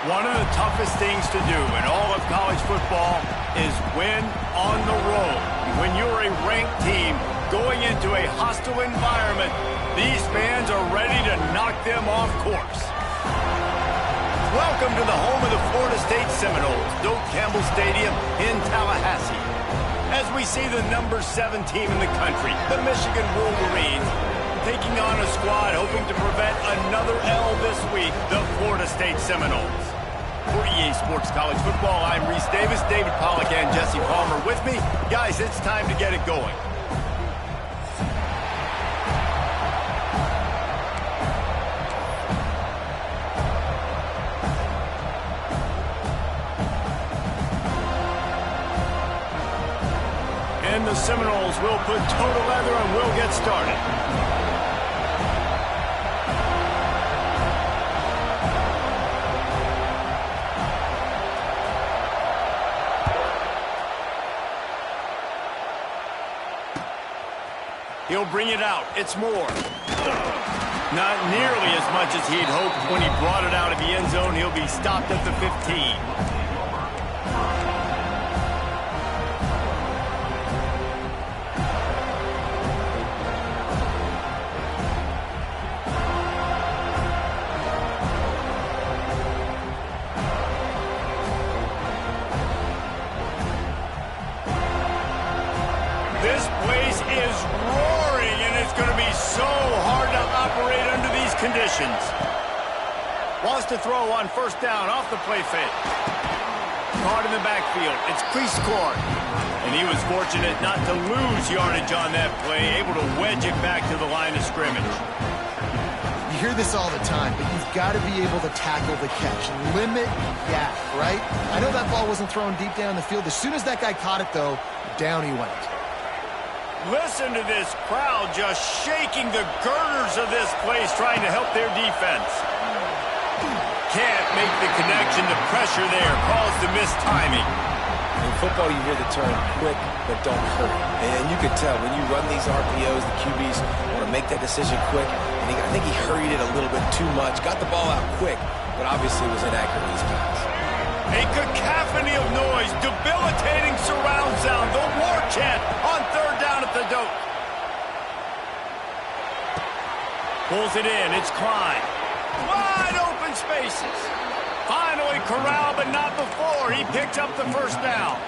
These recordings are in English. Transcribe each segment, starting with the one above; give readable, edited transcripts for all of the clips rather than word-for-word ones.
One of the toughest things to do in all of college football is win on the road. When you're a ranked team going into a hostile environment, these fans are ready to knock them off course. Welcome to the home of the Florida State Seminoles, Doak Campbell Stadium in Tallahassee. As we see the number 7 team in the country, the Michigan Wolverines, taking on a squad hoping to prevent another L this week, the Florida State Seminoles. For EA Sports College Football, I'm Reese Davis, David Pollack, and Jesse Palmer with me. Guys, it's time to get it going. And the Seminoles will put total leather and we'll get started. He'll bring it out. It's Moore. Not nearly as much as he'd hoped when he brought it out of the end zone. He'll be stopped at the 15. This place is roaring, and it's going to be so hard to operate under these conditions. Wants to throw on first down off the play fake. Caught in the backfield. It's Crease Court. And he was fortunate not to lose yardage on that play, able to wedge it back to the line of scrimmage. You hear this all the time, but you've got to be able to tackle the catch. Limit gap, right? I know that ball wasn't thrown deep down the field. As soon as that guy caught it, though, down he went. Listen to this crowd just shaking the girders of this place trying to help their defense. Can't make the connection. The pressure there caused the missed timing. In football, you hear the term quick, but don't hurry. And you can tell when you run these RPOs, the QBs want to make that decision quick. And I think he hurried it a little bit too much. Got the ball out quick, but obviously was inaccurate in his pass. A cacophony of noise, debilitating surround sound, the war chant on third down at the Doak. Pulls it in, it's Klein. Wide open spaces. Finally corralled, but not before. He picks up the first down.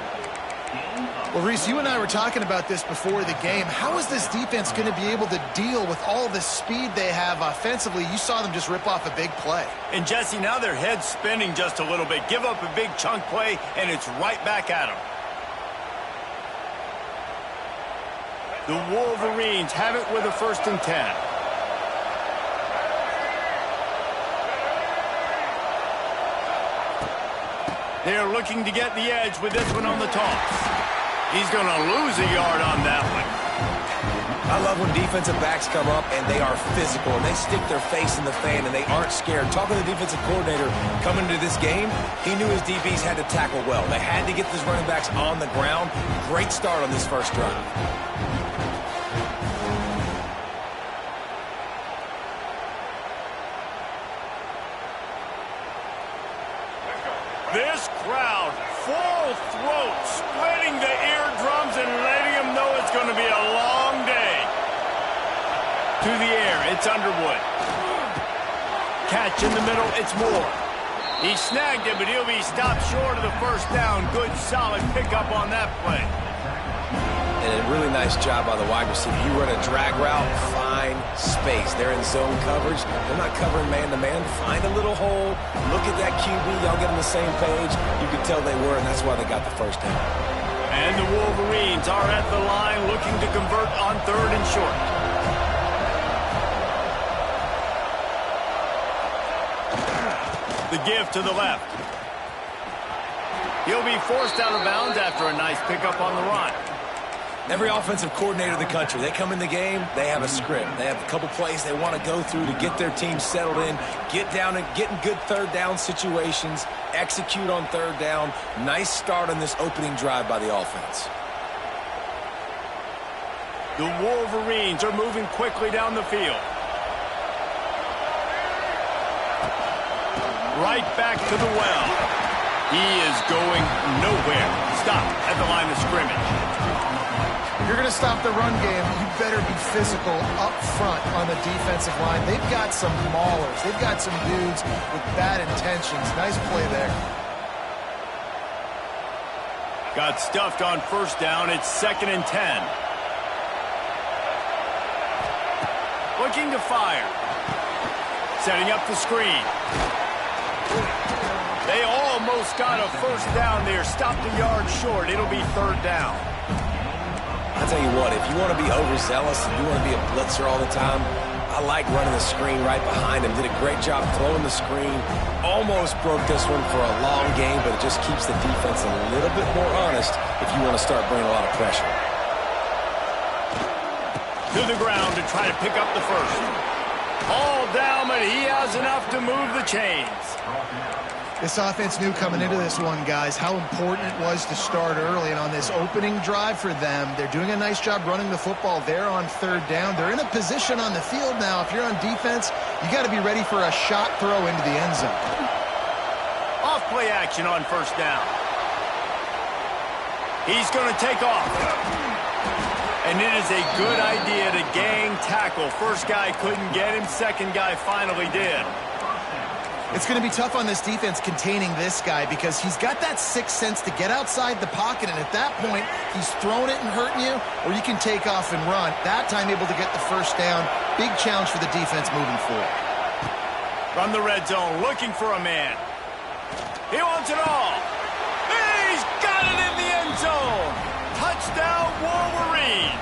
Well, Reese, you and I were talking about this before the game. How is this defense going to be able to deal with all the speed they have offensively? You saw them just rip off a big play. And, Jesse, now their head's spinning just a little bit. Give up a big chunk play, and it's right back at them. The Wolverines have it with a 1st and 10. They're looking to get the edge with this one on the toss. He's going to lose a yard on that one. I love when defensive backs come up and they are physical and they stick their face in the fan and they aren't scared. Talking to the defensive coordinator coming into this game, he knew his DBs had to tackle well. They had to get these running backs on the ground. Great start on this first drive. This crowd, full throat, splitting the eardrums and letting them know it's going to be a long day. To the air, it's Underwood. Catch in the middle, it's Moore. He snagged it, but he'll be stopped short of the first down. Good, solid pickup on that play. And a really nice job by the wide receiver. You run a drag route, find space. They're in zone coverage. They're not covering man-to-man. Find a little hole. Look at that QB. Y'all get on the same page. You could tell they were, and that's why they got the first down. And the Wolverines are at the line looking to convert on 3rd and short. The give to the left. He'll be forced out of bounds after a nice pickup on the run. Every offensive coordinator in the country, they come in the game, they have a script. They have a couple plays they want to go through to get their team settled in, get down and get in good third down situations, execute on third down. Nice start on this opening drive by the offense. The Wolverines are moving quickly down the field. right back to the well. He is going nowhere. Stop at the line of scrimmage. If you're going to stop the run game, you better be physical up front on the defensive line. They've got some maulers. They've got some dudes with bad intentions. Nice play there. Got stuffed on first down. It's 2nd and 10. Looking to fire. Setting up the screen. They almost got a first down there. Stopped a yard short. It'll be 3rd down. I'll tell you what, if you want to be overzealous and you want to be a blitzer all the time, I like running the screen right behind him. Did a great job throwing the screen. Almost broke this one for a long game, but it just keeps the defense a little bit more honest if you want to start bringing a lot of pressure. To the ground to try to pick up the first. All down, but he has enough to move the chains. This offense knew coming into this one, guys, how important it was to start early. And on this opening drive for them, they're doing a nice job running the football there on 3rd down. They're in a position on the field now. If you're on defense, you got to be ready for a shot throw into the end zone. Off play action on 1st down. He's going to take off. And it is a good idea to gang tackle. First guy couldn't get him. Second guy finally did. It's going to be tough on this defense containing this guy because he's got that sixth sense to get outside the pocket, and at that point, he's throwing it and hurting you, or you can take off and run. That time able to get the first down. Big challenge for the defense moving forward. From the red zone, looking for a man. He wants it all. He's got it in the end zone. Touchdown, Wolverines.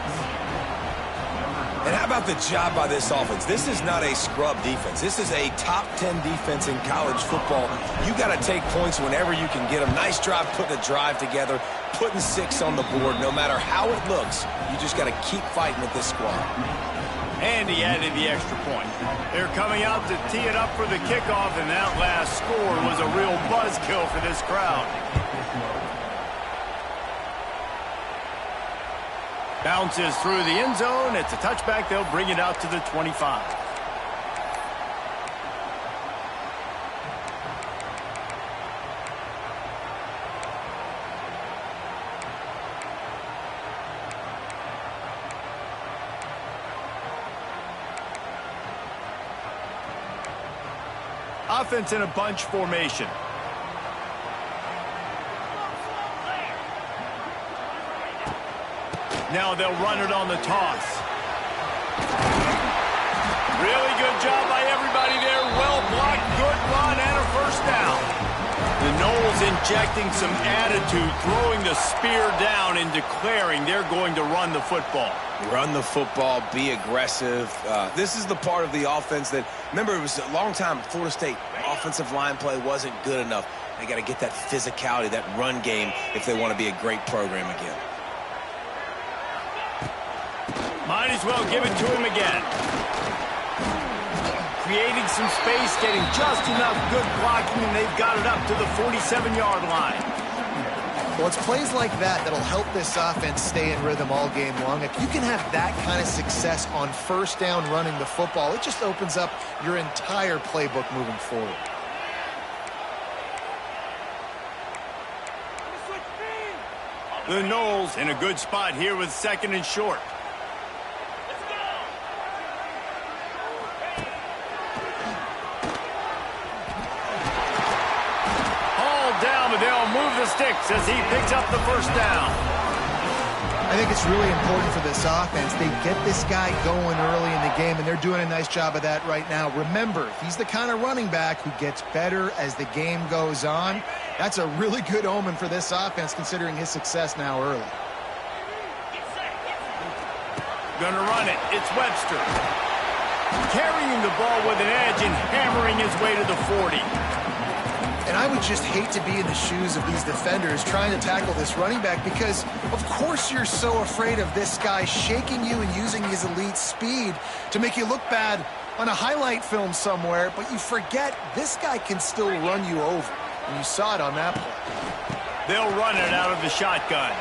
And how about the job by this offense? This is not a scrub defense. This is a top 10 defense in college football. You got to take points whenever you can get them. Nice job putting the drive together, putting 6 on the board. No matter how it looks, you just got to keep fighting with this squad. And he added the extra point. They're coming out to tee it up for the kickoff, and that last score was a real buzzkill for this crowd. Bounces through the end zone. It's a touchback. They'll bring it out to the 25. Offense in a bunch formation. Now they'll run it on the toss. Really good job by everybody there. Well blocked, good run, and a first down. The Noles injecting some attitude, throwing the spear down and declaring they're going to run the football. Run the football, be aggressive. This is the part of the offense that, remember, it was a long time, Florida State offensive line play wasn't good enough. They got to get that physicality, that run game, if they want to be a great program again. Might as well give it to him again. Creating some space, getting just enough good blocking, and they've got it up to the 47-yard line. Well, it's plays like that that'll help this offense stay in rhythm all game long. If you can have that kind of success on first down running the football, it just opens up your entire playbook moving forward. The Noles in a good spot here with 2nd and short. They'll move the sticks as he picks up the first down. I think it's really important for this offense. They get this guy going early in the game, and they're doing a nice job of that right now. Remember, he's the kind of running back who gets better as the game goes on. That's a really good omen for this offense, considering his success now early. Gonna run it. It's Webster. Carrying the ball with an edge and hammering his way to the 40. And I would just hate to be in the shoes of these defenders trying to tackle this running back because, of course, you're so afraid of this guy shaking you and using his elite speed to make you look bad on a highlight film somewhere, but you forget this guy can still run you over. And you saw it on that play. They'll run it out of the shotgun.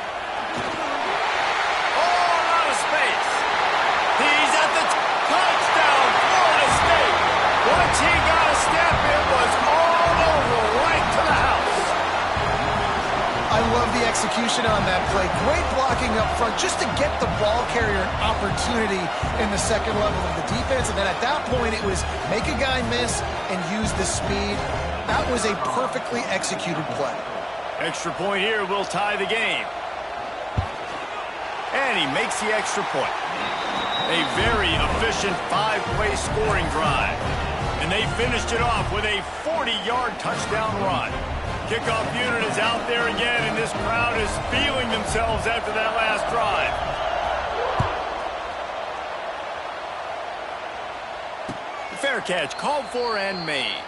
Oh, a lot of space. He's at the touchdown, Florida State. Once he got a step, it was all over. I love the execution on that play. Great blocking up front just to get the ball carrier an opportunity in the second level of the defense. And then at that point, it was make a guy miss and use the speed. That was a perfectly executed play. Extra point here will tie the game. And he makes the extra point. A very efficient 5-play scoring drive. And they finished it off with a 40-yard touchdown run. Kickoff unit is out there again, and this crowd is feeling themselves after that last drive. Fair catch called for and made.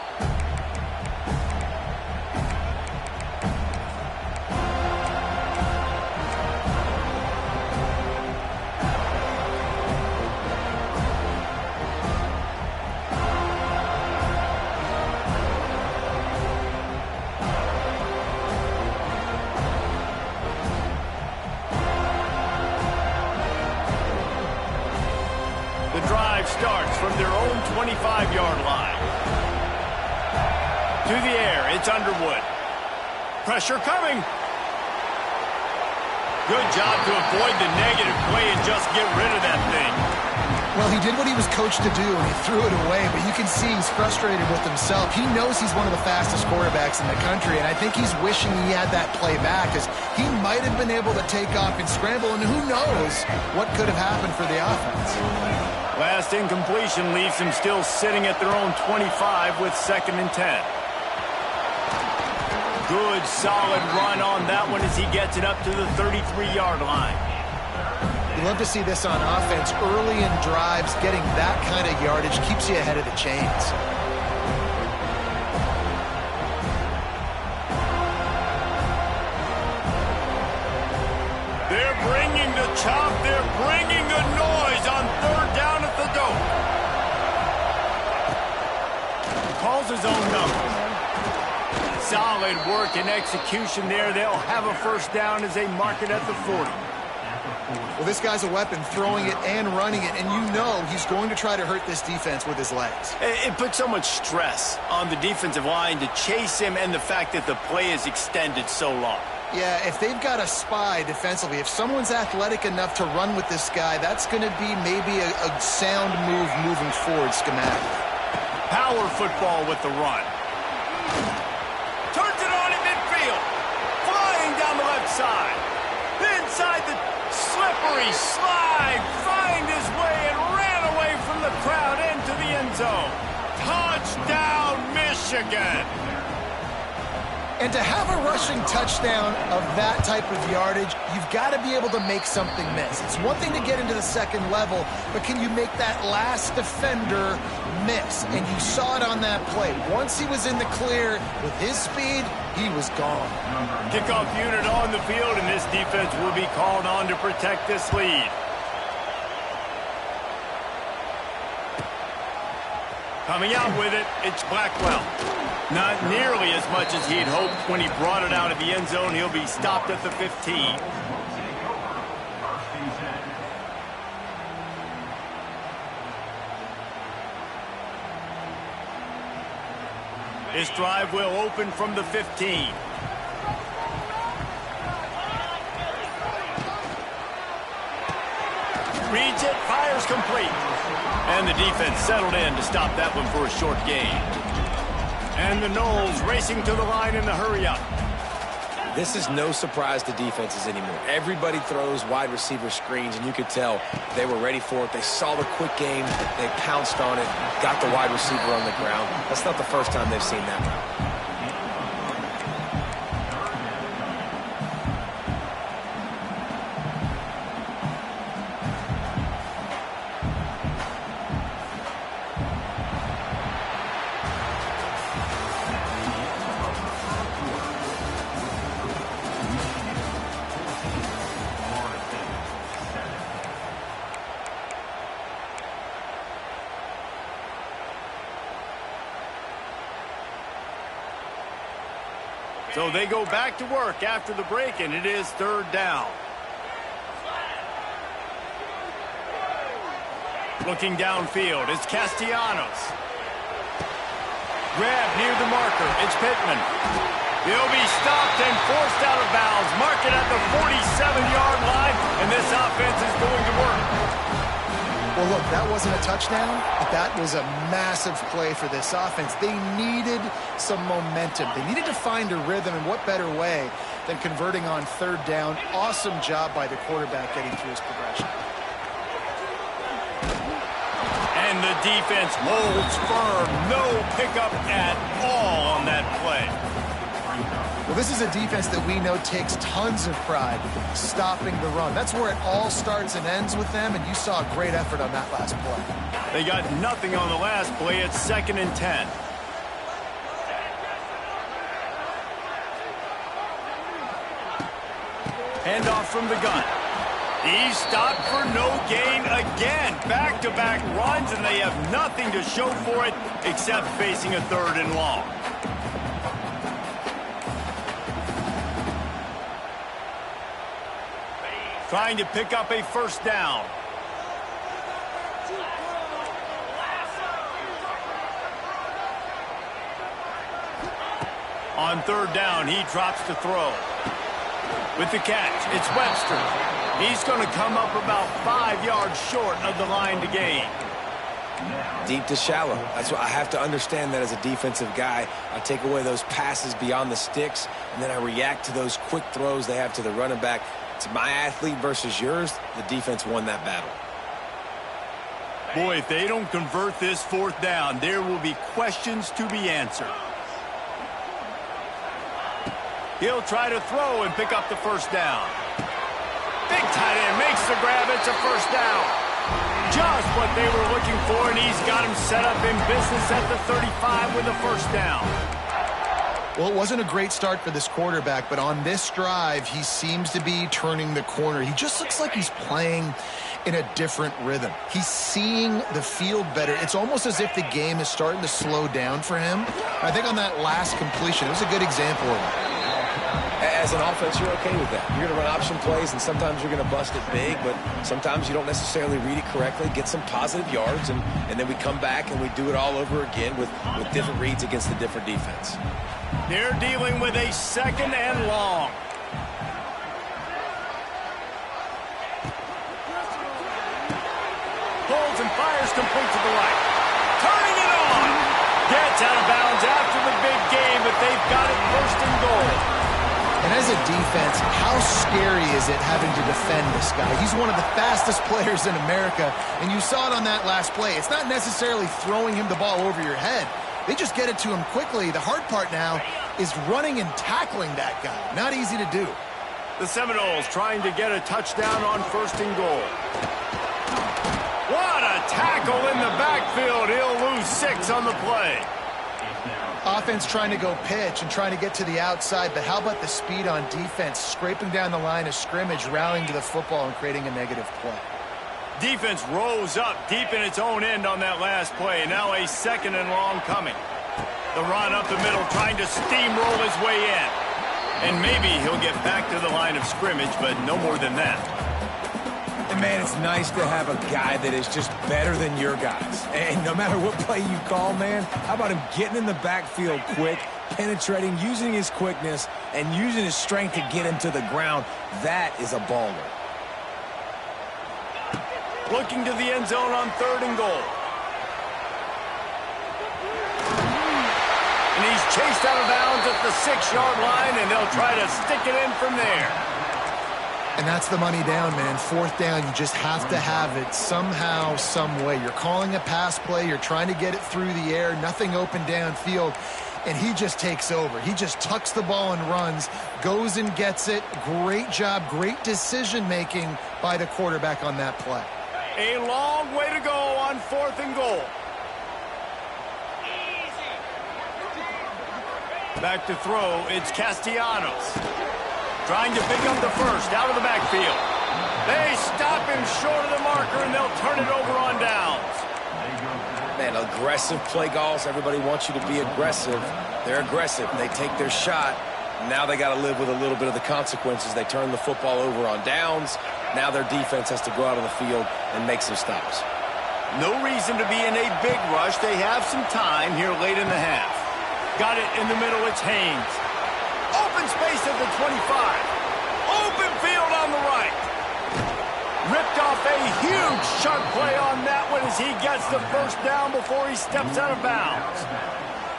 The drive starts from their own 25-yard line. To the air, it's Underwood. Pressure coming. Good job to avoid the negative play and just get rid of that thing. Well, he did what he was coached to do, and he threw it away, but you can see he's frustrated with himself. He knows he's one of the fastest quarterbacks in the country, and I think he's wishing he had that play back, because he might have been able to take off and scramble, and who knows what could have happened for the offense. Last incompletion leaves them still sitting at their own 25 with 2nd and 10. Good, solid run on that one as he gets it up to the 33-yard line. You love to see this on offense. Early in drives, getting that kind of yardage keeps you ahead of the chains. They're bringing the chop. They're bringing the noise on 3rd down at the dope. Calls his own number. Solid work and execution there. They'll have a 1st down as they mark it at the 40. Well, this guy's a weapon, throwing it and running it, and you know he's going to try to hurt this defense with his legs. It puts so much stress on the defensive line to chase him, and the fact that the play is extended so long. Yeah, if they've got a spy defensively, if someone's athletic enough to run with this guy, that's going to be maybe a sound move moving forward schematically. Power football with the run. Turns it on in midfield. Flying down the left side. Inside the slippery slide. Find his way and ran away from the crowd into the end zone. Touchdown, Michigan. And to have a rushing touchdown of that type of yardage, you've got to be able to make something miss. It's one thing to get into the 2nd level, but can you make that last defender miss? And you saw it on that play. Once he was in the clear with his speed, he was gone. Kickoff unit on the field, and this defense will be called on to protect this lead. Coming out with it, it's Blackwell. Not nearly as much as he'd hoped when he brought it out of the end zone. He'll be stopped at the 15. This drive will open from the 15. Reads it, fires complete. And the defense settled in to stop that one for a short gain. And the Noles racing to the line in the hurry-up. This is no surprise to defenses anymore. Everybody throws wide receiver screens, and you could tell they were ready for it. They saw the quick game. They pounced on it, got the wide receiver on the ground. That's not the first time they've seen that. So they go back to work after the break, and it is 3rd down. Looking downfield, it's Castellanos. Grab near the marker, it's Pittman. He'll be stopped and forced out of bounds Well, look, that wasn't a touchdown, but that was a massive play for this offense. They needed some momentum. They needed to find a rhythm, and what better way than converting on third down. Awesome job by the quarterback getting through his progression. And the defense holds firm. No pickup at all on that play. Well, this is a defense that we know takes tons of pride stopping the run. That's where it all starts and ends with them, and you saw a great effort on that last play. They got nothing on the last play. It's 2nd and 10. Handoff from the gun. He's stopped for no gain again. Back-to-back runs, and they have nothing to show for it except facing a 3rd and long. Trying to pick up a 1st down. On 3rd down, he drops to throw. With the catch, it's Webster. He's going to come up about 5 yards short of the line to gain. Deep to shallow. That's what I have to understand that as a defensive guy. I take away those passes beyond the sticks, and then I react to those quick throws they have to the running back. It's my athlete versus yours. The defense won that battle. Boy, if they don't convert this 4th down, there will be questions to be answered. He'll try to throw and pick up the 1st down. Big tight end makes the grab. It's a 1st down. Just what they were looking for, and he's got him set up in business at the 35 with a 1st down. Well, it wasn't a great start for this quarterback, but on this drive, he seems to be turning the corner. He just looks like he's playing in a different rhythm. He's seeing the field better. It's almost as if the game is starting to slow down for him. I think on that last completion, it was a good example of it. As an offense, you're okay with that. You're going to run option plays, and sometimes you're going to bust it big, but sometimes you don't necessarily read it correctly, get some positive yards, and then we come back and we do it all over again with different reads against the different defense. They're dealing with a 2nd and long. Pulls and fires complete to the right. Turning it on. Gets out of bounds after the big game, but they've got it 1st and goal. And as a defense, how scary is it having to defend this guy? He's one of the fastest players in America, and you saw it on that last play. It's not necessarily throwing him the ball over your head. They just get it to him quickly. The hard part now is running and tackling that guy. Not easy to do. The Seminoles trying to get a touchdown on 1st and goal. What a tackle in the backfield. He'll lose 6 on the play. Offense trying to go pitch and trying to get to the outside, but how about the speed on defense, scraping down the line of scrimmage, rallying to the football and creating a negative play. Defense rose up deep in its own end on that last play. Now a 2nd and long coming. The run up the middle, trying to steamroll his way in. And maybe he'll get back to the line of scrimmage, but no more than that. And, man, it's nice to have a guy that is just better than your guys. And no matter what play you call, man, how about him getting in the backfield quick, penetrating, using his quickness, and using his strength to get him to the ground. That is a baller. Looking to the end zone on 3rd and goal. And he's chased out of bounds at the 6-yard line, and they'll try to stick it in from there. And that's the money down, man. 4th down, you just have to have it somehow, some way. You're calling a pass play. You're trying to get it through the air. Nothing open downfield. And he just takes over. He just tucks the ball and runs, goes and gets it. Great job, great decision-making by the quarterback on that play. A long way to go on 4th and goal. Back to throw, it's Castellanos. Trying to pick up the 1st out of the backfield. They stop him short of the marker, and they'll turn it over on downs. Man, aggressive play calls. Everybody wants you to be aggressive. They're aggressive. They take their shot. Now they got to live with a little bit of the consequences. They turn the football over on downs. Now their defense has to go out on the field and make some stops. No reason to be in a big rush. They have some time here late in the half. Got it in the middle. It's Haynes. Open space at the 25. Open field on the right. Ripped picked off a huge sharp play on that one as he gets the first down before he steps out of bounds.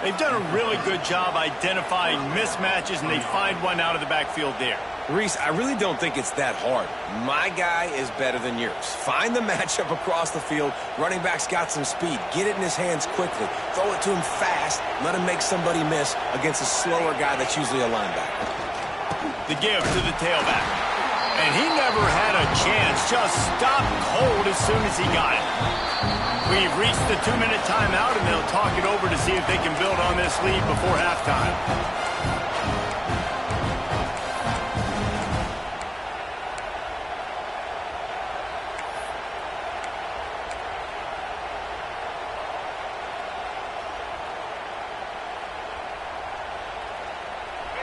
They've done a really good job identifying mismatches, and they find one out of the backfield there. Reese, I really don't think it's that hard. My guy is better than yours. Find the matchup across the field. Running back's got some speed. Get it in his hands quickly. Throw it to him fast. Let him make somebody miss against a slower guy that's usually a linebacker. The give to the tailback. And he never had a chance. Just stopped cold as soon as he got it. We've reached the 2-minute timeout, and they'll talk it over to see if they can build on this lead before halftime.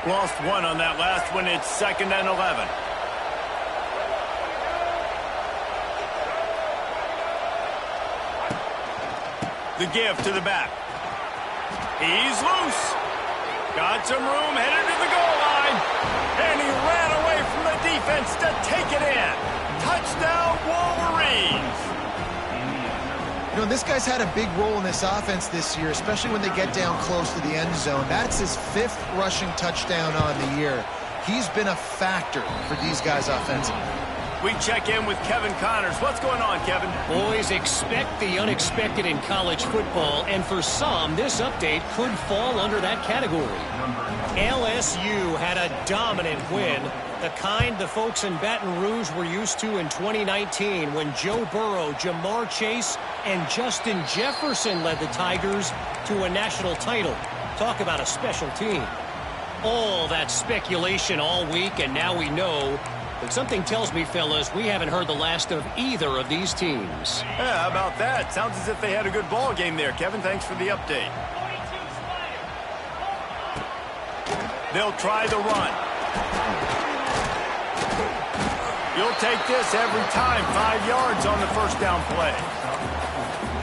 Lost one on that last one. It's 2nd and 11. The give to the back. He's loose. Got some room, headed to the goal line. And he ran away from the defense to take it in. Touchdown, Wolverines. You know, this guy's had a big role in this offense this year, especially when they get down close to the end zone. That's his 5th rushing touchdown on the year. He's been a factor for these guys offensively. We check in with Kevin Connors. What's going on, Kevin? Boys, expect the unexpected in college football, and for some, this update could fall under that category. LSU had a dominant win, the kind the folks in Baton Rouge were used to in 2019 when Joe Burrow, Jamar Chase, and Justin Jefferson led the Tigers to a national title. Talk about a special team. All that speculation all week, and now we know. But something tells me, fellas, we haven't heard the last of either of these teams. Yeah, how about that? Sounds as if they had a good ball game there. Kevin, thanks for the update. They'll try the run. You'll take this every time. 5 yards on the first down play.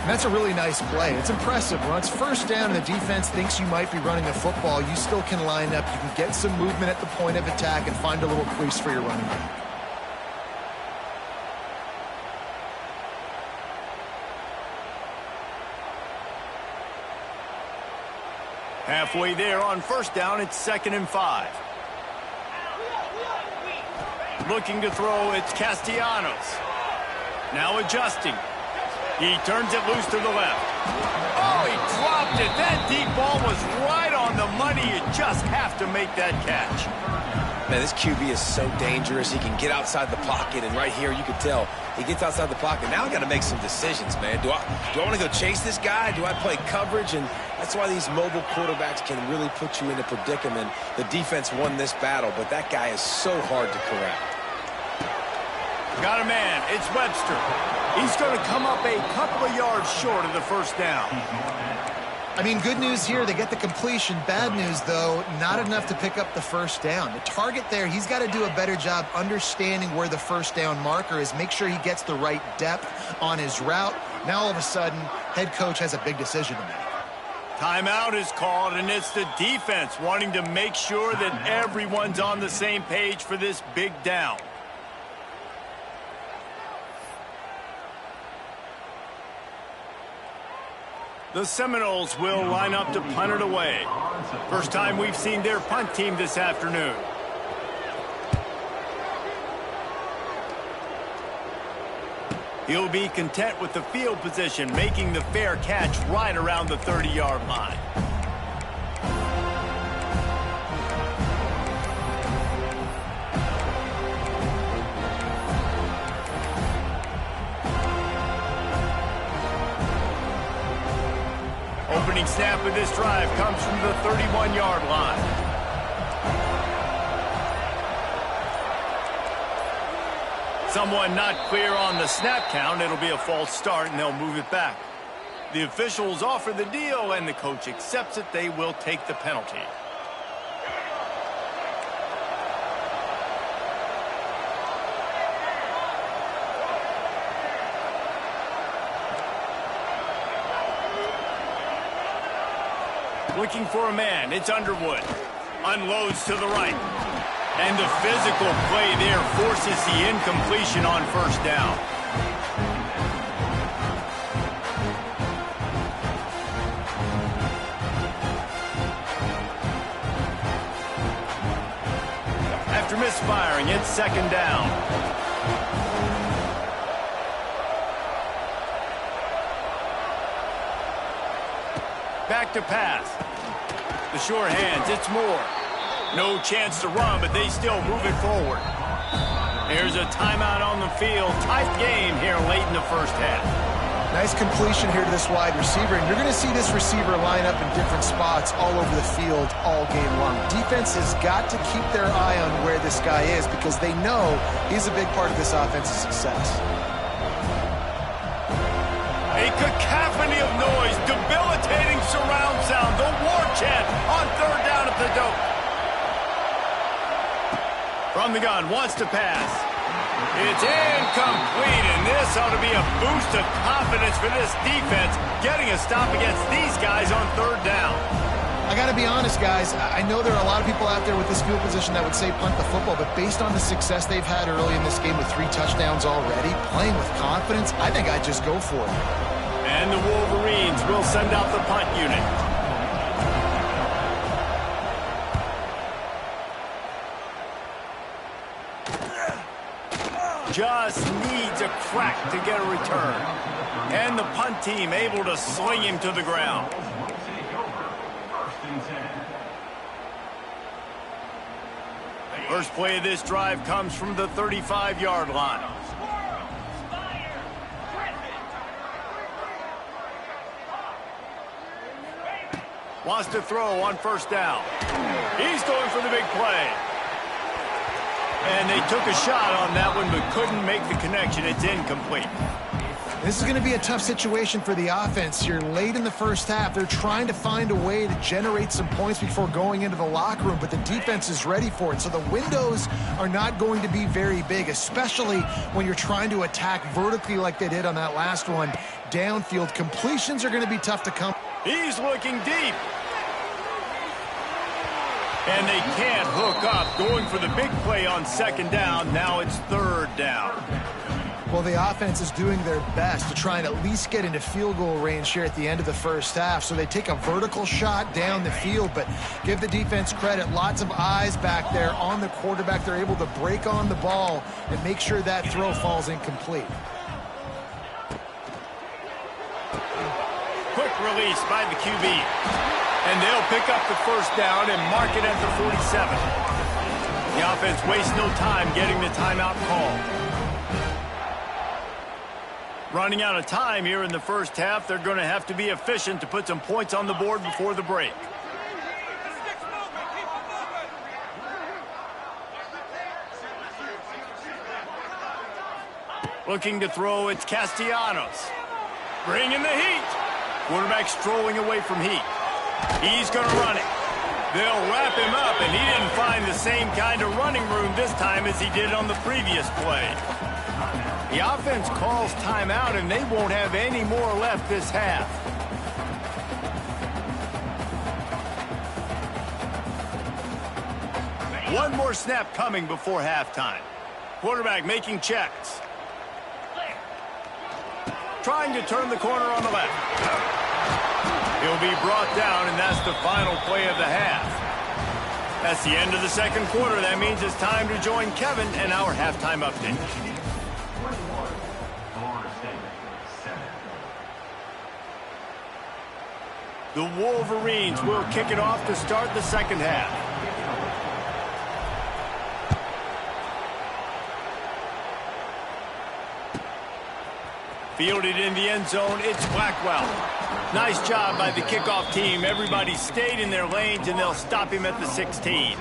That's a really nice play. It's impressive. Once first down and the defense thinks you might be running the football, you still can line up. You can get some movement at the point of attack and find a little crease for your running back. Halfway there on first down, it's 2nd and 5. Looking to throw, it's Castellanos. Now adjusting. He turns it loose to the left. Oh, he dropped it. That deep ball was right on the money. You just have to make that catch. Man, this QB is so dangerous. He can get outside the pocket, and right here you can tell he gets outside the pocket. Now I got to make some decisions, man. Do I want to go chase this guy? Do I play coverage? And that's why these mobile quarterbacks can really put you in a predicament. The defense won this battle, but that guy is so hard to corral. Got a man. It's Webster. He's going to come up a couple of yards short of the first down. I mean, good news here. They get the completion. Bad news, though, not enough to pick up the first down. The target there, he's got to do a better job understanding where the first down marker is, make sure he gets the right depth on his route. Now, all of a sudden, head coach has a big decision to make. Timeout is called, and it's the defense wanting to make sure that everyone's on the same page for this big down. The Seminoles will line up to punt it away. First time we've seen their punt team this afternoon. He'll be content with the field position, making the fair catch right around the 30-yard line. Opening snap of this drive comes from the 31-yard line. Someone not clear on the snap count. It'll be a false start, and they'll move it back. The officials offer the deal, and the coach accepts it. They will take the penalty. Looking for a man. It's Underwood. Unloads to the right. And the physical play there forces the incompletion on first down. After misfiring, it's second down. Back to pass. The sure hands, it's Moore. No chance to run, but they still move it forward. Here's a timeout on the field. Tight game here late in the first half. Nice completion here to this wide receiver, and you're going to see this receiver line up in different spots all over the field all game long. Defense has got to keep their eye on where this guy is because they know he's a big part of this offense's success. A cacophony of noise, debilitating surround sound, the war chant on third down at the dope. From the gun, wants to pass. It's incomplete, and this ought to be a boost of confidence for this defense, getting a stop against these guys on third down. I got to be honest, guys. I know there are a lot of people out there with this field position that would say punt the football, but based on the success they've had early in this game with 3 touchdowns already, playing with confidence, I think I'd just go for it. And the Wolverines will send out the punt unit. Just needs a crack to get a return. And the punt team able to sling him to the ground. First play of this drive comes from the 35-yard line. Wants to throw on first down. He's going for the big play. And they took a shot on that one, but couldn't make the connection. It's incomplete. This is going to be a tough situation for the offense here late in the first half. They're trying to find a way to generate some points before going into the locker room, but the defense is ready for it. So the windows are not going to be very big, especially when you're trying to attack vertically like they did on that last one. Downfield completions are going to be tough to come. He's looking deep. And they can't hook up, going for the big play on second down. Now it's third down. Well, the offense is doing their best to try and at least get into field goal range here at the end of the first half. So they take a vertical shot down the field, but give the defense credit. Lots of eyes back there on the quarterback. They're able to break on the ball and make sure that throw falls incomplete. Quick release by the QB. And they'll pick up the first down and mark it at the 47. The offense wastes no time getting the timeout call. Running out of time here in the first half, they're going to have to be efficient to put some points on the board before the break. Looking to throw, it's Castellanos. Bringing the heat. Quarterback strolling away from heat. He's going to run it. They'll wrap him up, and he didn't find the same kind of running room this time as he did on the previous play. The offense calls timeout, and they won't have any more left this half. One more snap coming before halftime. Quarterback making checks. Trying to turn the corner on the left. He'll be brought down, and that's the final play of the half. That's the end of the second quarter. That means it's time to join Kevin and our halftime update. The Wolverines will kick it off to start the second half. Fielded in the end zone, it's Blackwell. Nice job by the kickoff team. Everybody stayed in their lanes, and they'll stop him at the 16.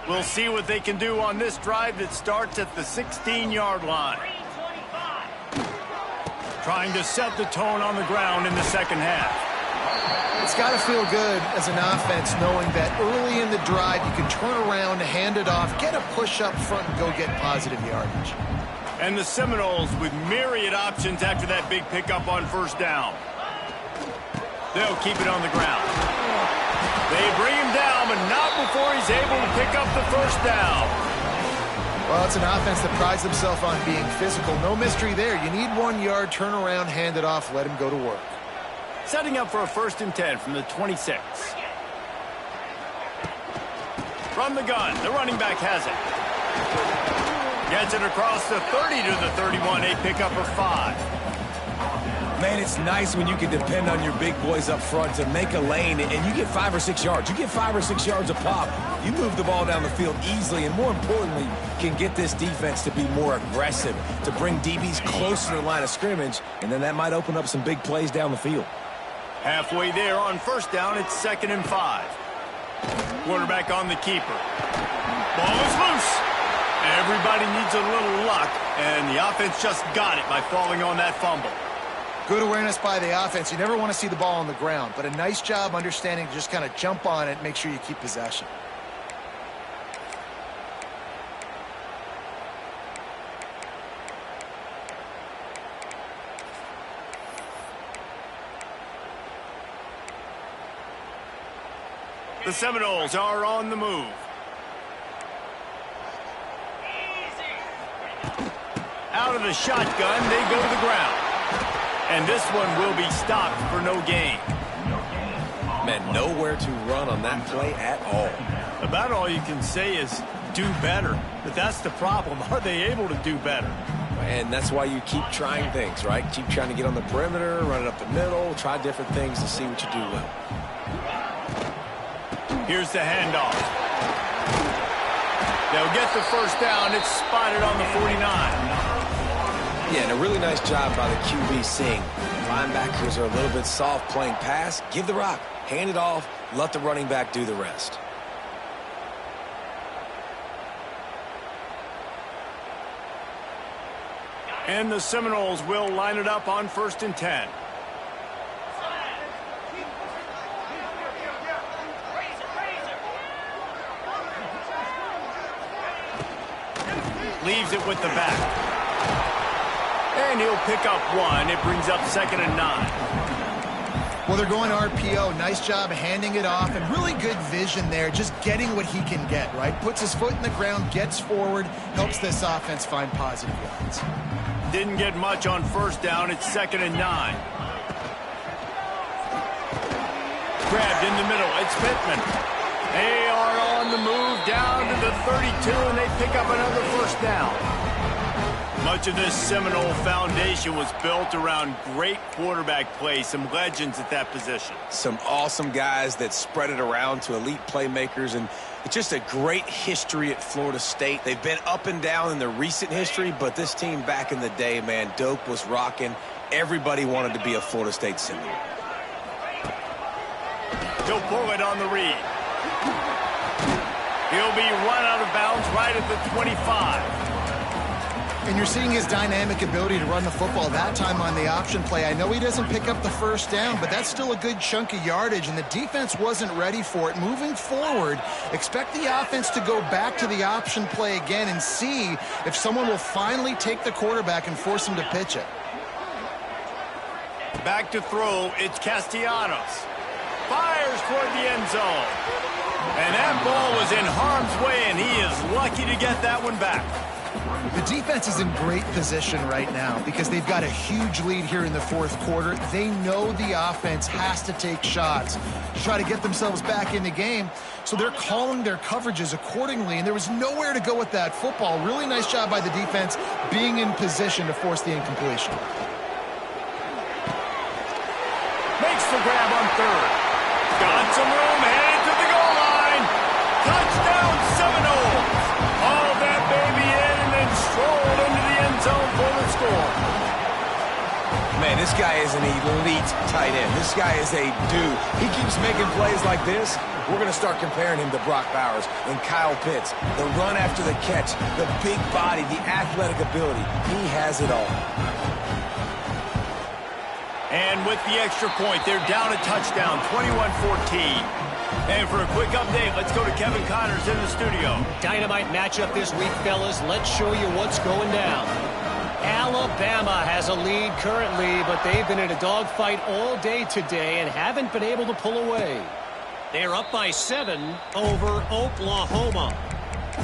We'll see what they can do on this drive that starts at the 16-yard line. Trying to set the tone on the ground in the second half. It's got to feel good as an offense knowing that early in the drive you can turn around, hand it off, get a push up front, and go get positive yardage. And the Seminoles with myriad options after that big pickup on first down. They'll keep it on the ground. They bring him down, but not before he's able to pick up the first down. Well, it's an offense that prides themselves on being physical. No mystery there. You need 1 yard, turn around, hand it off, let him go to work. Setting up for a 1st and 10 from the 26. From the gun, the running back has it. Gets it across the 30 to the 31. A pickup of 5. Man, it's nice when you can depend on your big boys up front to make a lane, and you get 5 or 6 yards. You get 5 or 6 yards a pop. You move the ball down the field easily, and more importantly, can get this defense to be more aggressive, to bring DBs closer to the line of scrimmage, and then that might open up some big plays down the field. Halfway there on 1st down, it's 2nd and 5. Quarterback on the keeper. Ball is loose. Everybody needs a little luck, and the offense just got it by falling on that fumble. Good awareness by the offense. You never want to see the ball on the ground, but a nice job understanding to just kind of jump on it and make sure you keep possession. The Seminoles are on the move. Out of the shotgun, they go to the ground. And this one will be stopped for no gain. Man, nowhere to run on that play at all. About all you can say is do better. But that's the problem. Are they able to do better? And that's why you keep trying things, right? Keep trying to get on the perimeter, run it up the middle, try different things to see what you do well. Here's the handoff. They'll get the 1st down. It's spotted on the 49. Yeah, and a really nice job by the QB seeing. Linebackers are a little bit soft playing pass. Give the rock. Hand it off. Let the running back do the rest. And the Seminoles will line it up on 1st and 10. Leaves it with the back. And he'll pick up 1. It brings up 2nd and 9. Well, they're going RPO. Nice job handing it off, and really good vision there, just getting what he can get, right? Puts his foot in the ground, gets forward, helps this offense find positive yards. Didn't get much on 1st down. It's 2nd and 9. Grabbed in the middle. It's Pittman. They are on the move down to the 32, and they pick up another 1st down. Much of this Seminole foundation was built around great quarterback play, some legends at that position. Some awesome guys that spread it around to elite playmakers, and it's just a great history at Florida State. They've been up and down in the recent history, but this team back in the day, man, Doak was rocking. Everybody wanted to be a Florida State Seminole. He'll pull it on the read. He'll be run out of bounds right at the 25. And you're seeing his dynamic ability to run the football, that time on the option play. I know he doesn't pick up the 1st down, but that's still a good chunk of yardage, and the defense wasn't ready for it. Moving forward, expect the offense to go back to the option play again and see if someone will finally take the quarterback and force him to pitch it. Back to throw, it's Castellanos. Fires toward the end zone. And that ball was in harm's way, and he is lucky to get that one back. The defense is in great position right now because they've got a huge lead here in the 4th quarter. They know the offense has to take shots to try to get themselves back in the game, so they're calling their coverages accordingly, and there was nowhere to go with that football. Really nice job by the defense being in position to force the incompletion. Makes the grab on 3rd. Got some room, headed to the goal line. Touchdown Seminoles. All that baby in and then strolled into the end zone for the score. Man, this guy is an elite tight end. This guy is a dude. He keeps making plays like this. We're going to start comparing him to Brock Bowers and Kyle Pitts. The run after the catch, the big body, the athletic ability. He has it all. And with the extra point, they're down a touchdown, 21-14. And for a quick update, let's go to Kevin Connors in the studio. Dynamite matchup this week, fellas. Let's show you what's going down. Alabama has a lead currently, but they've been in a dogfight all day today and haven't been able to pull away. They're up by 7 over Oklahoma.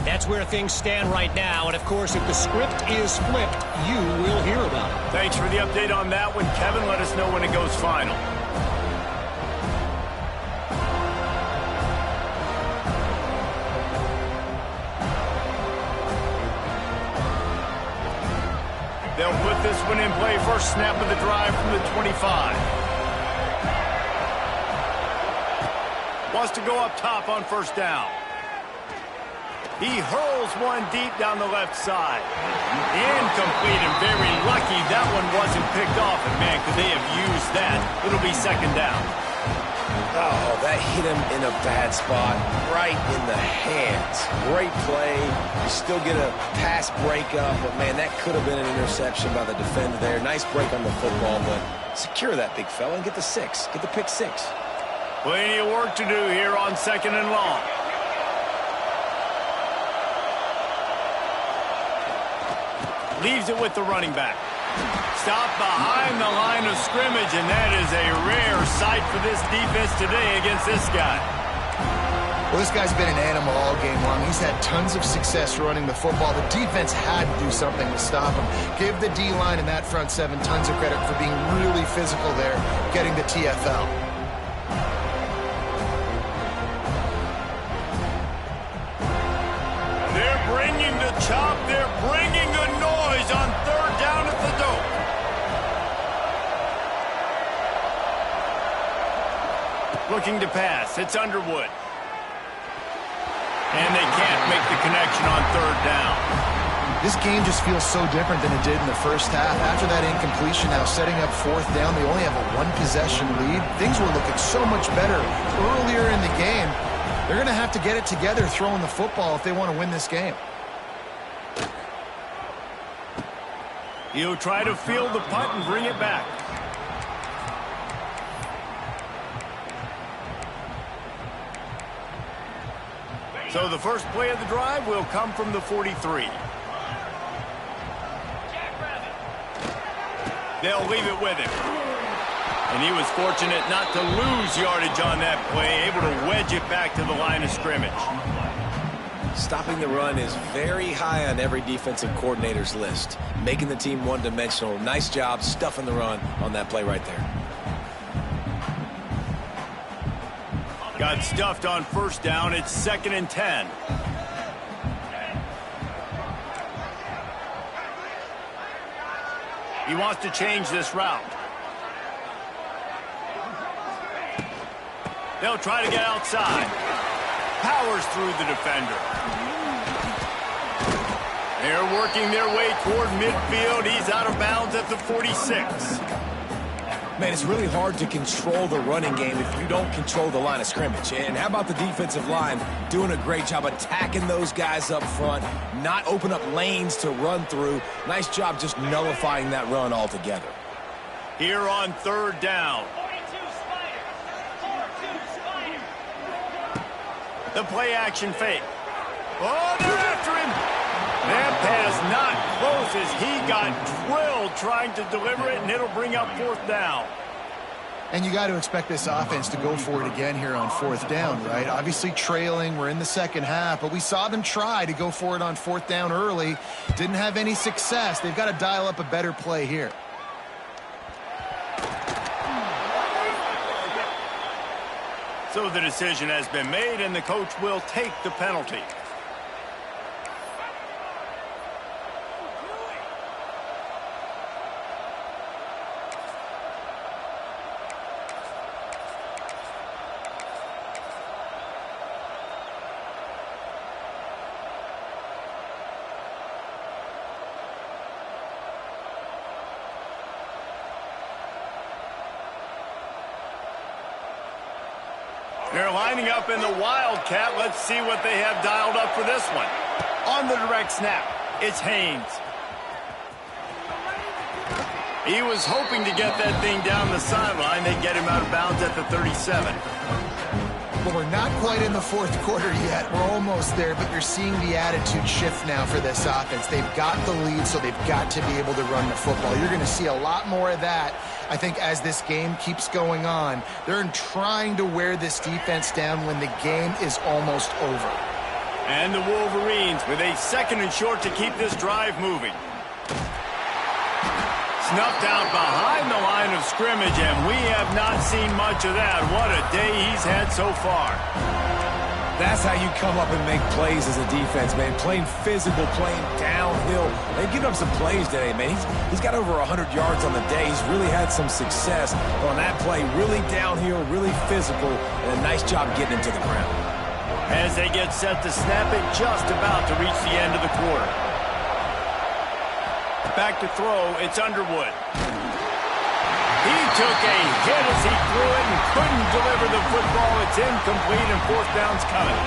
That's where things stand right now. And, of course, if the script is flipped, you will hear about it. Thanks for the update on that one, Kevin. Let us know when it goes final. They'll put this one in play. First snap of the drive from the 25. Wants to go up top on first down. He hurls one deep down the left side. Incomplete, and very lucky that one wasn't picked off. And, man, could they have used that? It'll be second down. Oh, that hit him in a bad spot, right in the hands. Great play. You still get a pass breakup, but, man, that could have been an interception by the defender there. Nice break on the football, but secure that big fella and get the 6. Get the pick 6. Plenty of work to do here on second and long. Leaves it with the running back. Stopped behind the line of scrimmage, and that is a rare sight for this defense today against this guy. Well, this guy's been an animal all game long. He's had tons of success running the football. The defense had to do something to stop him. Give the D-line and that front 7 tons of credit for being really physical there, getting the TFL. Chop, they're bringing the noise on third down at the dope. Looking to pass, it's Underwood. And they can't make the connection on third down. This game just feels so different than it did in the first half. After that incompletion, now setting up fourth down, they only have a 1-possession lead. Things were looking so much better earlier in the game. They're going to have to get it together throwing the football if they want to win this game. He'll try to field the punt and bring it back. So the first play of the drive will come from the 43. They'll leave it with him. And he was fortunate not to lose yardage on that play, able to wedge it back to the line of scrimmage. Stopping the run is very high on every defensive coordinator's list. Making the team one-dimensional. Nice job stuffing the run on that play right there. Got stuffed on first down. It's 2nd and 10. He wants to change this route. They'll try to get outside. Powers through the defender. They're working their way toward midfield. He's out of bounds at the 46. Man, it's really hard to control the running game if you don't control the line of scrimmage. And how about the defensive line doing a great job attacking those guys up front, not open up lanes to run through. Nice job just nullifying that run altogether. Here on third down. The play action fake. Oh, they're after him. That pass not close as he got drilled trying to deliver it, and it'll bring up fourth down. And you got to expect this offense to go for it again here on fourth down, right? Obviously trailing, we're in the second half, but we saw them try to go for it on fourth down early. Didn't have any success. They've got to dial up a better play here. So the decision has been made, and the coach will take the penalty. They're lining up in the Wildcat. Let's see what they have dialed up for this one. On the direct snap, it's Haynes. He was hoping to get that thing down the sideline. They get him out of bounds at the 37. Well, we're not quite in the fourth quarter yet. We're almost there, but you're seeing the attitude shift now for this offense. They've got the lead, so they've got to be able to run the football. You're going to see a lot more of that, I think, as this game keeps going on. They're trying to wear this defense down when the game is almost over. And the Wolverines with a 2nd and short to keep this drive moving. Snuffed out behind the line of scrimmage, and we have not seen much of that. What a day he's had so far. That's how you come up and make plays as a defense, man. Playing physical, playing downhill. They've given up some plays today, man. He's got over 100 yards on the day. He's really had some success on that play. Really downhill, really physical, and a nice job getting him to the ground. As they get set to snap it, just about to reach the end of the quarter. Back to throw, it's Underwood. He took a hit as he threw it and couldn't deliver the football. It's incomplete and 4th down's coming.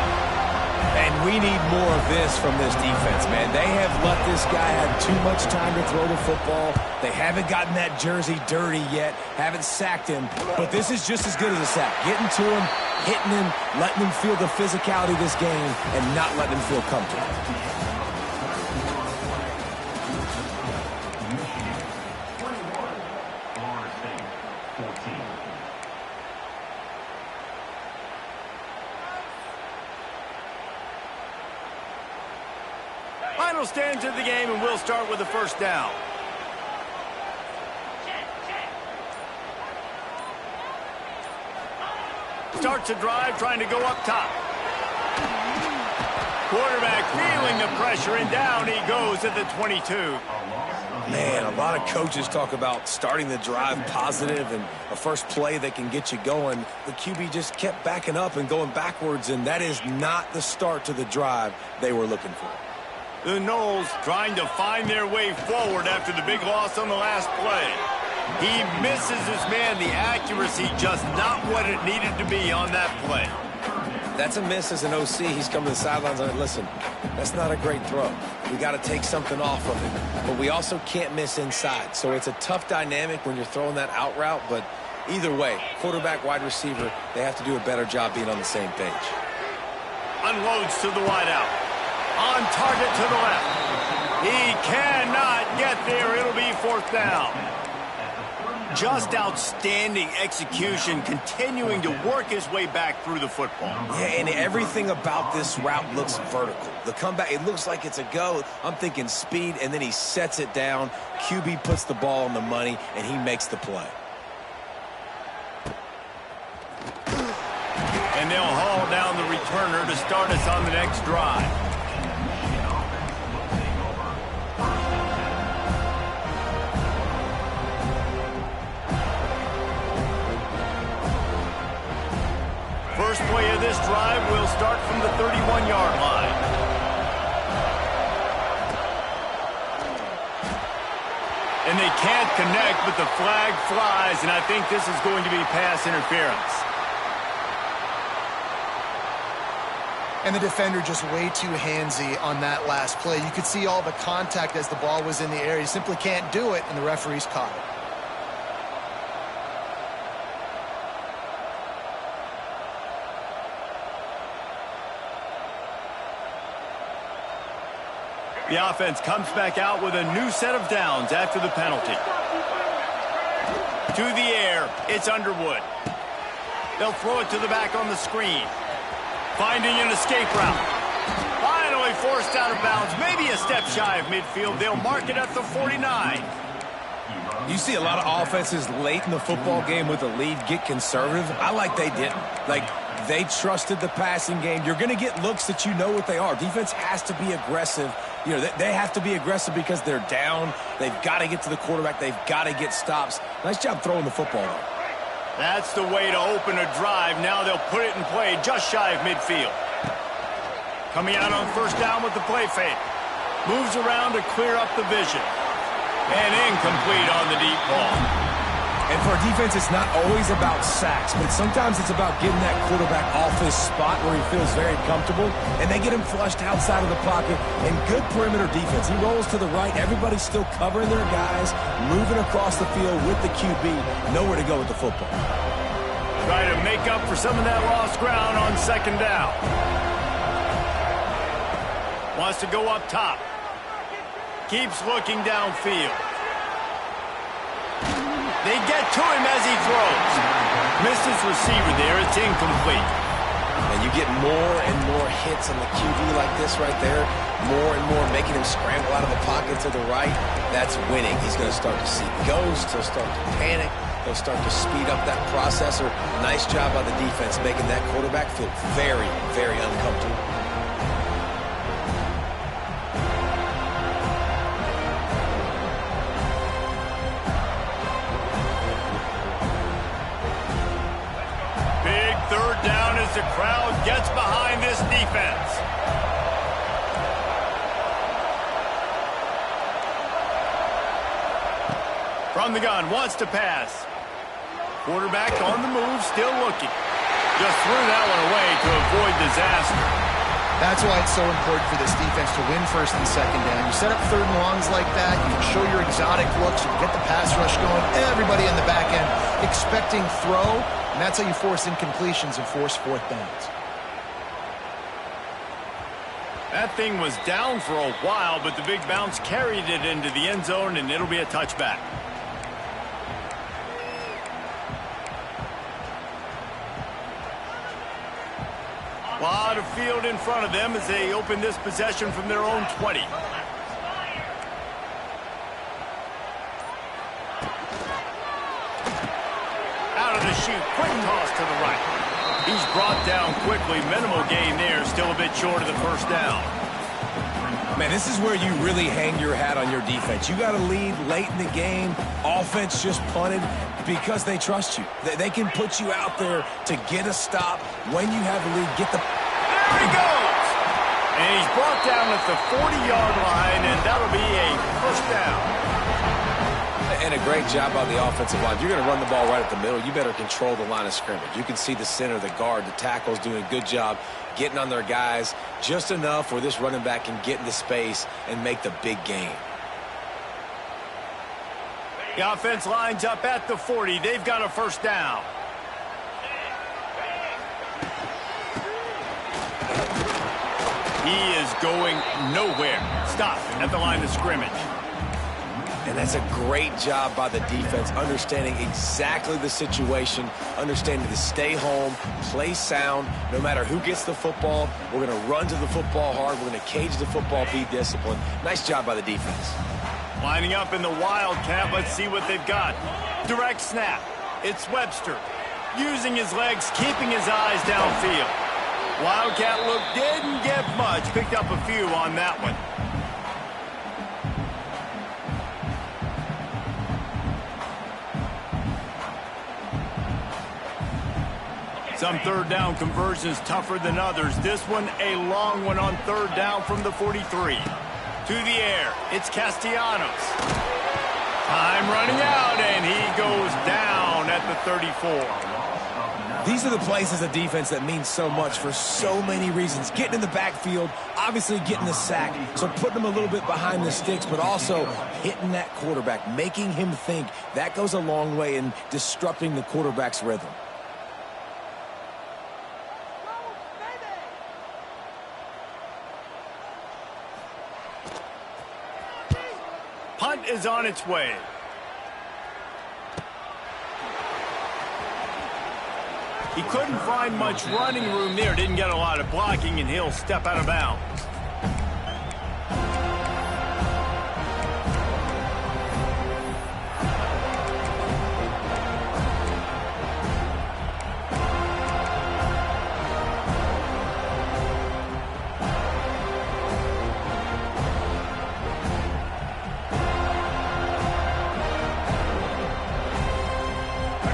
And we need more of this from this defense, man. They have let this guy have too much time to throw the football. They haven't gotten that jersey dirty yet, haven't sacked him. But this is just as good as a sack. Getting to him, hitting him, letting him feel the physicality of this game, and not letting him feel comfortable. Final stage of the game, and we'll start with the 1st down. Starts a drive, trying to go up top. Quarterback feeling the pressure, and down he goes at the 22. Man, a lot of coaches talk about starting the drive positive and a first play that can get you going. The QB just kept backing up and going backwards, and that is not the start to the drive they were looking for. The Noles trying to find their way forward after the big loss on the last play. He misses his man. The accuracy just not what it needed to be on that play. That's a miss as an OC. He's come to the sidelines and listen, that's not a great throw. We got to take something off of it. But we also can't miss inside. So it's a tough dynamic when you're throwing that out route. But either way, quarterback, wide receiver, they have to do a better job being on the same page. Unloads to the wideout. On target to the left. He cannot get there. It'll be 4th down. Just outstanding execution, continuing to work his way back through the football. Yeah, and everything about this route looks vertical. The comeback, it looks like it's a go. I'm thinking speed, and then he sets it down. QB puts the ball on the money, and he makes the play. And they'll haul down the returner to start us on the next drive. First play of this drive will start from the 31-yard line. And they can't connect, but the flag flies, and I think this is going to be pass interference. And the defender just way too handsy on that last play. You could see all the contact as the ball was in the air. You simply can't do it, and the referee's caught it. The offense comes back out with a new set of downs after the penalty. To the air, it's Underwood. They'll throw it to the back on the screen. Finding an escape route. Finally forced out of bounds, maybe a step shy of midfield. They'll mark it at the 49. You see a lot of offenses late in the football game with a lead get conservative. I like they didn't. Like, they trusted the passing game. You're going to get looks that you know what they are. Defense has to be aggressive. You know, they have to be aggressive because they're down. They've got to get to the quarterback. They've got to get stops. Nice job throwing the football. That's the way to open a drive. Now they'll put it in play just shy of midfield. Coming out on 1st down with the play fake. Moves around to clear up the vision. And incomplete on the deep ball. And for a defense, it's not always about sacks, but sometimes it's about getting that quarterback off his spot where he feels very comfortable, and they get him flushed outside of the pocket, and good perimeter defense. He rolls to the right. Everybody's still covering their guys, moving across the field with the QB, nowhere to go with the football. Try to make up for some of that lost ground on second down. Wants to go up top. Keeps looking downfield. They get to him as he throws. Missed his receiver there. It's incomplete. And you get more and more hits on the QB like this right there. More and more making him scramble out of the pocket to the right. That's winning. He's going to start to see ghosts. He'll start to panic. He'll start to speed up that processor. Nice job by the defense making that quarterback feel very, very uncomfortable. Big third down as the crowd gets behind this defense. From the gun, wants to pass. Quarterback on the move, still looking. Just threw that one away to avoid disaster. That's why it's so important for this defense to win first and second down. You set up third and longs like that, you can show your exotic looks, you can get the pass rush going, everybody in the back end expecting throw, and that's how you force incompletions and force fourth downs. That thing was down for a while, but the big bounce carried it into the end zone, and it'll be a touchback. A lot of field in front of them as they open this possession from their own 20. Out of the chute, quick toss to the right. He's brought down quickly. Minimal gain there, still a bit short of the first down. Man, this is where you really hang your hat on your defense. You got to lead late in the game. Offense just punted because they trust you. They can put you out there to get a stop. When you have the lead, get the... There he goes! And he's brought down at the 40-yard line, and that'll be a first down. And a great job by the offensive line. If you're going to run the ball right at the middle, you better control the line of scrimmage. You can see the center, the guard, the tackles doing a good job getting on their guys just enough where this running back can get into space and make the big game. The offense lines up at the 40. They've got a first down. He is going nowhere. Stop at the line of scrimmage. And that's a great job by the defense, understanding exactly the situation, understanding to stay home, play sound. No matter who gets the football, we're going to run to the football hard. We're going to cage the football, be disciplined. Nice job by the defense. Lining up in the Wildcat. Let's see what they've got. Direct snap. It's Webster. Using his legs, keeping his eyes downfield. Wildcat look didn't get much. Picked up a few on that one. Some third down conversions tougher than others. This one a long one on third down from the 43. To the air, it's Castellanos. Time running out, and he goes down at the 34. These are the plays as a defense that mean so much for so many reasons. Getting in the backfield, obviously getting the sack, so putting them a little bit behind the sticks, but also hitting that quarterback, making him think. That goes a long way in disrupting the quarterback's rhythm. Punt is on its way. He couldn't find much running room there. Didn't get a lot of blocking, and he'll step out of bounds.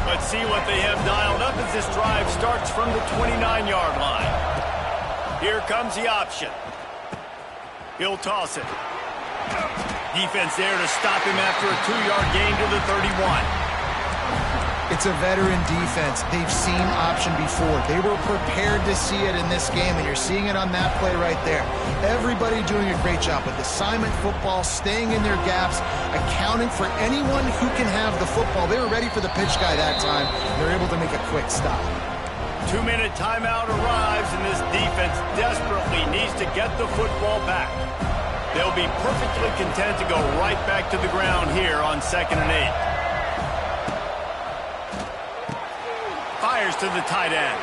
Let's see what they have dialed up as this drive starts from the 29-yard line. Here comes the option. He'll toss it. Defense there to stop him after a 2-yard gain to the 31. It's a veteran defense. They've seen option before. They were prepared to see it in this game, and you're seeing it on that play right there. Everybody doing a great job with assignment football, staying in their gaps, accounting for anyone who can have the football. They were ready for the pitch guy that time. They're able to make a quick stop. 2-minute timeout arrives, and this defense desperately needs to get the football back. They'll be perfectly content to go right back to the ground here on 2nd and 8. Fires to the tight end.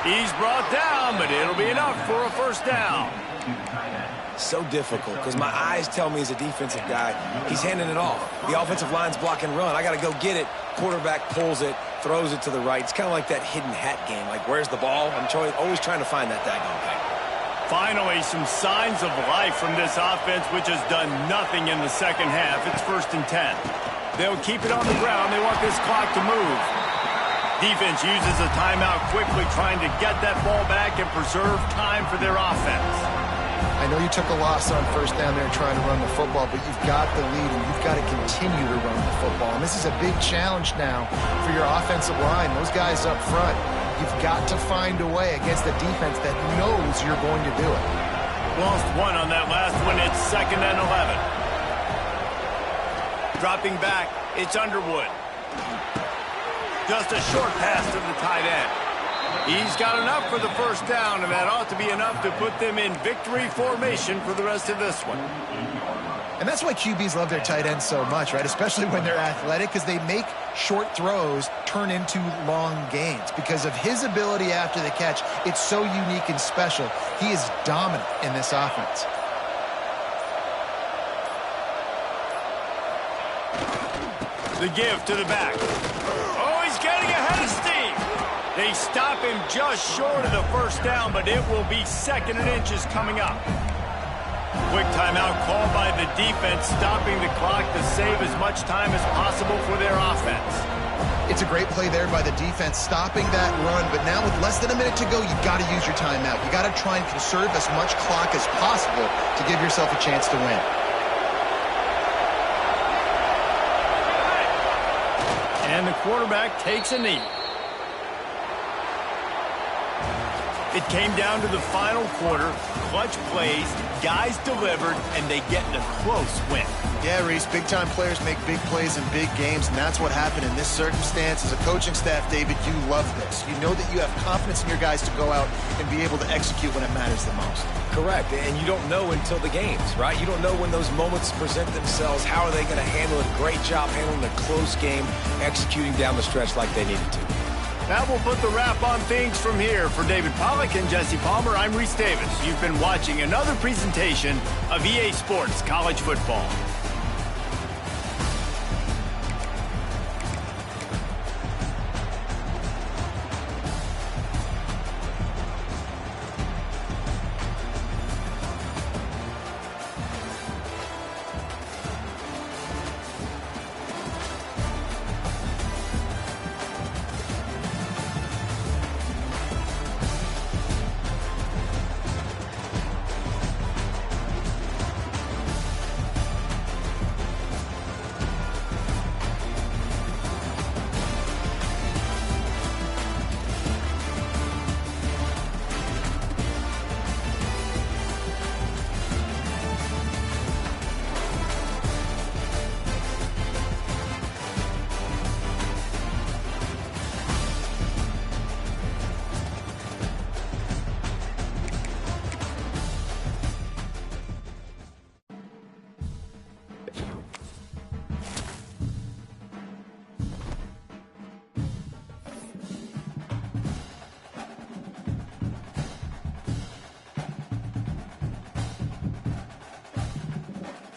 He's brought down, but it'll be enough for a first down. So difficult because my eyes tell me as a defensive guy, he's handing it off. The offensive line's block and run. I got to go get it. Quarterback pulls it, throws it to the right. It's kind of like that hidden hat game. Like, where's the ball? I'm always trying to find that daggone thing. Finally, some signs of life from this offense, which has done nothing in the second half. It's 1st and 10. They'll keep it on the ground. They want this clock to move. Defense uses a timeout quickly, trying to get that ball back and preserve time for their offense. I know you took a loss on 1st down there trying to run the football, but you've got the lead, and you've got to continue to run the football. And this is a big challenge now for your offensive line. Those guys up front, you've got to find a way against a defense that knows you're going to do it. Lost one on that last one. It's 2nd and 11. Dropping back, it's Underwood. Just a short pass to the tight end. He's got enough for the first down, and that ought to be enough to put them in victory formation for the rest of this one. And that's why QBs love their tight ends so much, right? Especially when they're athletic, because they make short throws turn into long gains. Because of his ability after the catch, it's so unique and special. He is dominant in this offense. The give to the back. Oh, he's getting ahead of steam. They stop him just short of the first down, but it will be 2nd and inches coming up. Quick timeout called by the defense, stopping the clock to save as much time as possible for their offense. It's a great play there by the defense, stopping that run, but now with less than a minute to go, you've got to use your timeout. You've got to try and conserve as much clock as possible to give yourself a chance to win. And the quarterback takes a knee. It came down to the final quarter. Clutch plays, guys delivered, and they get a close win. Yeah, Reese, big-time players make big plays in big games, and that's what happened in this circumstance. As a coaching staff, David, you love this. You know that you have confidence in your guys to go out and be able to execute when it matters the most. Correct, and you don't know until the games, right? You don't know when those moments present themselves. How are they going to handle it? Great job handling a close game, executing down the stretch like they needed to. That will put the wrap on things from here. For David Pollack and Jesse Palmer, I'm Reese Davis. You've been watching another presentation of EA Sports College Football.